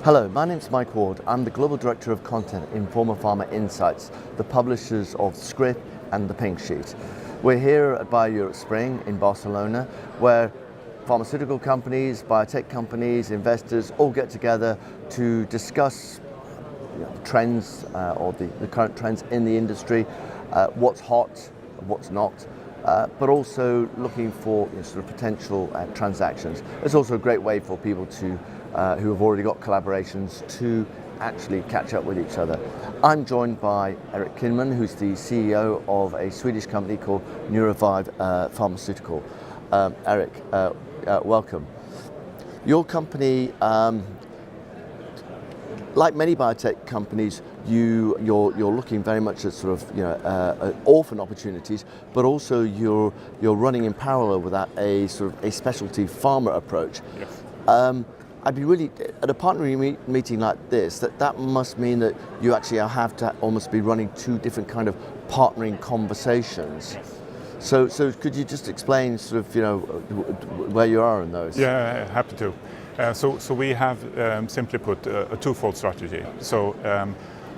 Hello, my name's Mike Ward. I'm the Global Director of Content in Former Pharma Insights, the publishers of Script and The Pink Sheet. We're here at BioEurope Spring in Barcelona, where pharmaceutical companies, biotech companies, investors all get together to discuss trends or the current trends in the industry, what's hot, what's not, but also looking for sort of potential transactions. It's also a great way for people to who have already got collaborations to actually catch up with each other. I'm joined by Erik Kinnman, who's the CEO of a Swedish company called NeuroVive Pharmaceutical. Erik, welcome. Your company, like many biotech companies, you're looking very much at sort of orphan opportunities, but also you're running in parallel with that a sort of a specialty pharma approach. Yes. I'd be really, at a partnering meeting like this, that must mean that you actually have to almost be running two different kind of partnering conversations. Yes. So could you just explain sort of where you are in those? Yeah, happy to. So we have simply put a twofold strategy. So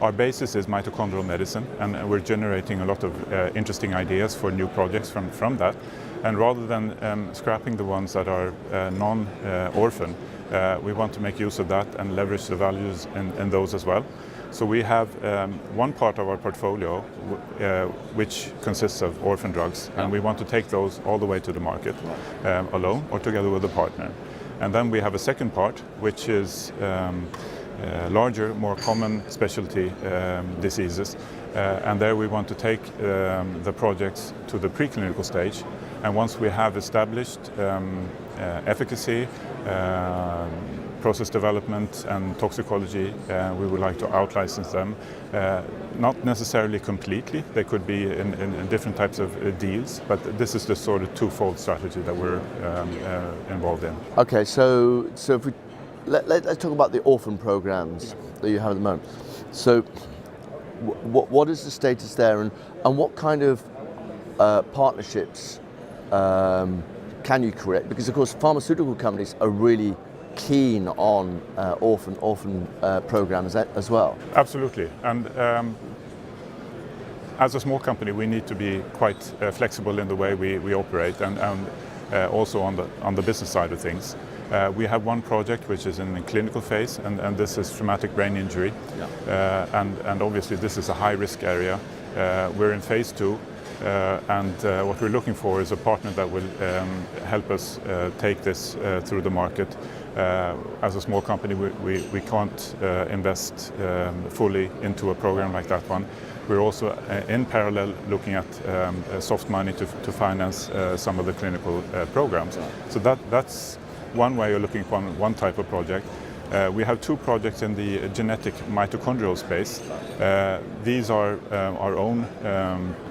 our basis is mitochondrial medicine, and we're generating a lot of interesting ideas for new projects from that. And rather than scrapping the ones that are non-orphan, we want to make use of that and leverage the values in those as well. So we have one part of our portfolio which consists of orphan drugs, and we want to take those all the way to the market alone or together with a partner. And then we have a second part which is larger, more common specialty diseases, and there we want to take the projects to the preclinical stage. And once we have established efficacy, process development and toxicology, we would like to out-license them, not necessarily completely. They could be in different types of deals, but this is the sort of twofold strategy that we're involved in. Okay, so if we let's talk about the orphan programs that you have at the moment. So what is the status there, and what kind of partnerships can you create? Because of course pharmaceutical companies are really keen on orphan programs as well. Absolutely, and as a small company we need to be quite flexible in the way we operate, and also on the business side of things. We have one project which is in the clinical phase, and this is traumatic brain injury. Yeah. And obviously this is a high risk area. We're in phase 2. And what we're looking for is a partner that will help us take this through the market. As a small company, we can't invest fully into a program like that one. We're also in parallel looking at soft money to finance some of the clinical programs. So that's one way of looking upon one type of project. We have two projects in the genetic mitochondrial space. These are our own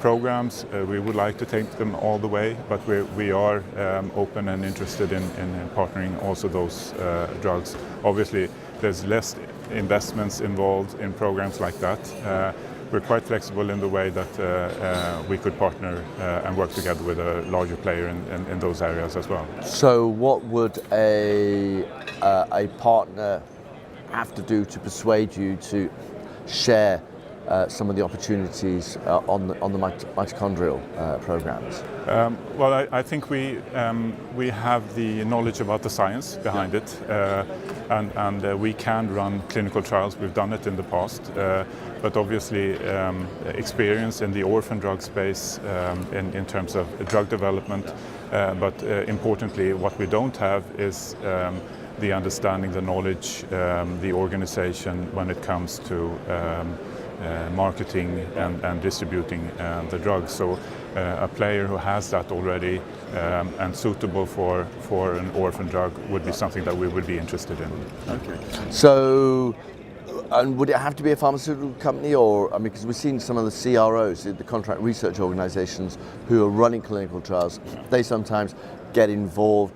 programs. We would like to take them all the way, but we are open and interested in partnering also those drugs. Obviously, there's less investments involved in programs like that. We're quite flexible in the way that we could partner and work together with a larger player in those areas as well. So what would a partner have to do to persuade you to share some of the opportunities on the mitochondrial programs? Well, I think we have the knowledge about the science behind it, and we can run clinical trials. We've done it in the past, but obviously experience in the orphan drug space in terms of drug development. But importantly, what we don't have is the understanding, the knowledge, the organization when it comes to marketing and distributing the drugs. So a player who has that already and suitable for an orphan drug would be something that we would be interested in. Okay. So, and would it have to be a pharmaceutical company, or, I mean, because we've seen some of the CROs, the contract research organizations who are running clinical trials, they sometimes get involved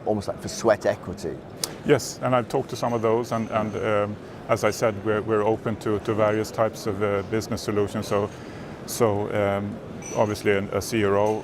almost like for sweat equity. Yes, and I've talked to some of those, and as I said, we're open to various types of business solutions. So obviously a CRO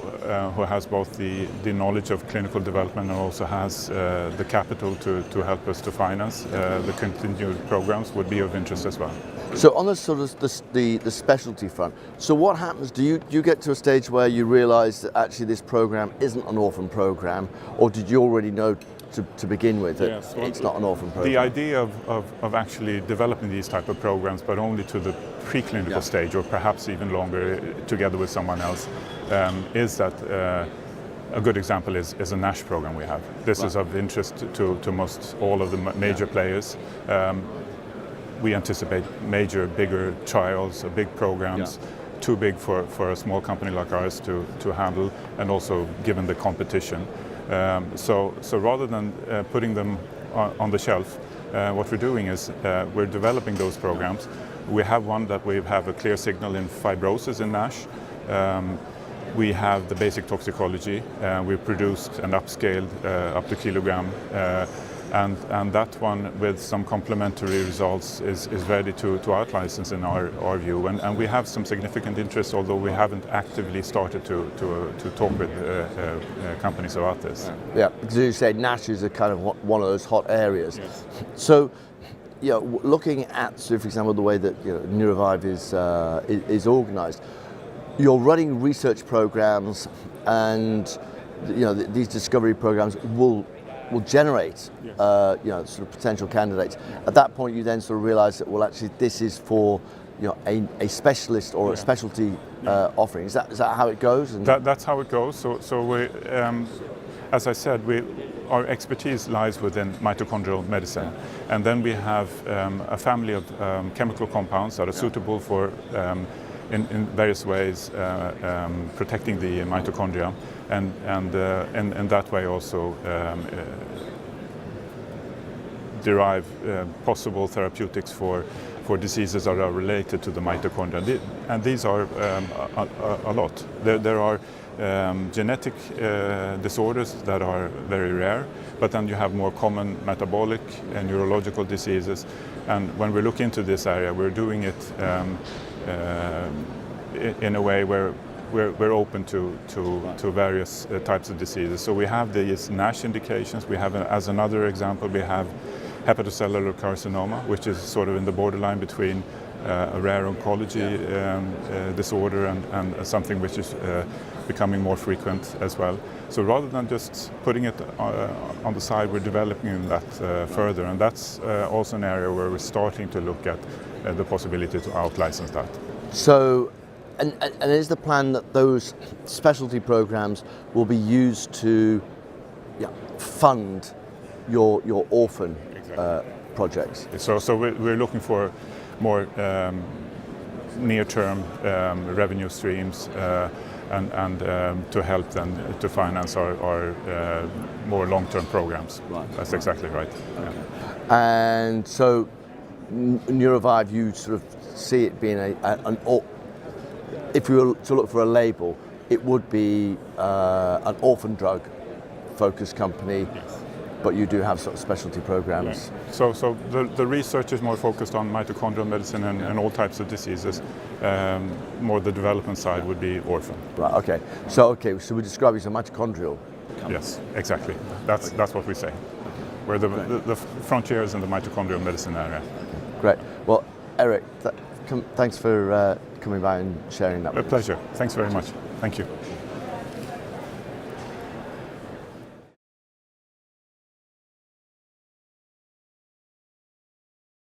who has both the knowledge of clinical development and also has the capital to help us to finance the continued programs would be of interest as well. So on the sort of the specialty front, so what happens? Do you get to a stage where you realise that actually this program isn't an orphan program, or did you already know to begin with that Yes, well, it's not an orphan program? The idea of actually developing these type of programs, but only to the preclinical stage, or perhaps even longer, together with someone else, is that a good example is a NASH program we have. This is of interest to most all of the major players. We anticipate bigger trials, big programs, too big for a small company like ours to handle, and also given the competition. So rather than putting them on the shelf, what we're doing is we're developing those programs. We have one that we have a clear signal in fibrosis in NASH. We have the basic toxicology. We've produced and upscaled up to kilogram. And that one, with some complementary results, is ready to out-license in our view. And we have some significant interest, although we haven't actively started to talk with companies about this. Yeah, because you say NASH is a kind of one of those hot areas. Yes. So, looking at, so for example, the way that NeuroVive is organised, you're running research programs, and these discovery programs will generate sort of potential candidates. At that point, you then sort of realise that, well, actually, this is for a specialist or a specialty offering. Is that how it goes? And that's how it goes. So we, as I said, our expertise lies within mitochondrial medicine, and then we have a family of chemical compounds that are suitable for in various ways protecting the mitochondria, and in that way also derive possible therapeutics for diseases that are related to the mitochondria. And these are a lot. There are genetic disorders that are very rare, but then you have more common metabolic and neurological diseases. And when we look into this area, we're doing it in a way where we're open to various types of diseases. So we have these NASH indications. We have, as another example, we have hepatocellular carcinoma, which is sort of in the borderline between a rare oncology disorder and something which is becoming more frequent as well. So rather than just putting it on the side, we're developing that further, and that's also an area where we're starting to look at the possibility to out-license that. So, and is the plan that those specialty programs will be used to fund your orphan projects? So we're looking for more near-term revenue streams and to help them to finance our more long-term programs. Right. That's exactly right. Okay. Yeah. And so NeuroVive, you sort of see it being if you were to look for a label, it would be an orphan drug focused company. Yes. But you do have sort of specialty programs. Yeah. So the research is more focused on mitochondrial medicine and all types of diseases. More the development side would be orphan. Right. Okay. So we describe you as a mitochondrial company. Yes, exactly. That's what we say. We're the frontiers in the mitochondrial medicine area. Great. Well, Erik, thanks for coming by and sharing that with us. A pleasure. Thanks very much. Thank you.